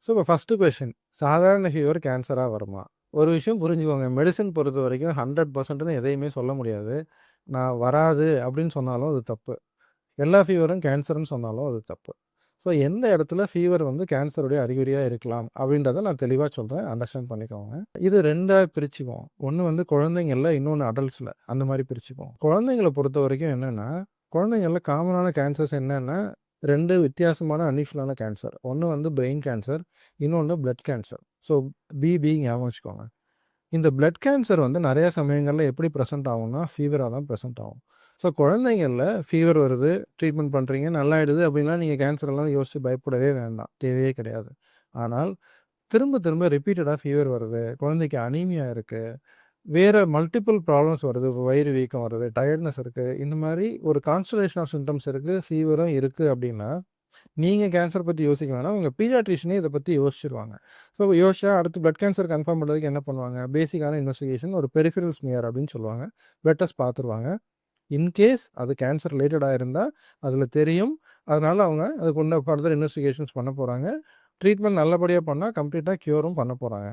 இப்போ first question சாதாரண fever கேன்சரா வருமா? ஒரு விஷயம் புரிஞ்சுக்கோங்க. மெடிசின் பொறுத்தவரைக்கும் 100% எதையுமே சொல்ல முடியாது. நான் வராது அப்படின்னு சொன்னாலும் அது தப்பு. எல்லா ஃபீவரும் கேன்சர்ன்னு சொன்னாலும் அது தப்பு. ஸோ எந்த இடத்துல ஃபீவர் வந்து கேன்சருடைய அறிகுறியா இருக்கலாம் அப்படின்றத நான் தெளிவா சொல்றேன். அண்டர்ஸ்டாண்ட் பண்ணிக்கோங்க. இது 2ஆ பிரிச்சுக்குவோம். ஒண்ணு வந்து குழந்தைங்கள்ல, இன்னொன்னு அடல்ட்ஸ்ல. அந்த மாரி பிரிச்சுக்குவோம். குழந்தைங்கள பொறுத்தவரைக்கும் என்னன்னா, குழந்தைங்கள்ல காமனான கேன்சர்ஸ் என்னன்னா 2 வித்தியாசமான அன்யூஷுவலான கேன்சர். ஒண்ணு வந்து பிரெயின் கேன்சர், இன்னொன்னு பிளட் கேன்சர். ஸோ பிபி ஞாபகம் வச்சுக்கோங்க. இந்த பிளட் கேன்சர் வந்து நெறைய சமயங்கள்ல எப்படி பிரசன்ட் ஆகும்னா, ஃபீவரா தான் பிரசன்ட் ஆகும். ஸோ குழந்தைங்கள்ல ஃபீவர் வருது, ட்ரீட்மெண்ட் பண்றீங்க, நல்லாயிடுது அப்படின்லாம் நீங்க கேன்சர்லாம் யோசிச்சு பயப்படவே வேண்டாம். தேவையே கிடையாது. ஆனால் திரும்ப திரும்ப ரிப்பீட்டடா ஃபீவர் வருது, குழந்தைக்கு அனீமியா இருக்கு, வேற மல்டிபிள் ப்ராப்ளம்ஸ் வருது, வயிறு வீக்கம் வருது, டயர்ட்னஸ் இருக்கு, இந்த மாரி ஒரு கான்ஸ்டலேஷன் ஆஃப் சிம்ப்டம்ஸ் இருக்கு, ஃபீவரும் இருக்கு அப்படின்னா, நீங்க கேன்சர் பத்தி யோசிக்க வேணாம். உங்க பீடியாட்ரிஷியனே இத பத்தி யோசிச்சுருவாங்க. ஸோ யோசிச்சா அடுத்து பிளட் கேன்சர் கன்ஃபார்ம் பண்றதுக்கு என்ன பண்ணுவாங்க? பேசிக்கான இன்வெஸ்டிகேஷன் ஒரு பெரிஃபெரல் ஸ்மியர் அப்படின்னு சொல்லுவாங்க. பிளட் டெஸ்ட் பார்த்துருவாங்க. இன்கேஸ் அது கேன்சர் ரிலேட்டடா இருந்தா, அதில தெரியும். அதனால அவங்க அதுக்கு உண்டான ஃபர்தர் இன்வெஸ்டிகேஷன்ஸ் பண்ண போறாங்க. ட்ரீட்மெண்ட் நல்லபடியா பண்ணா கம்ப்ளீட்டா கியூரும் பண்ண போறாங்க.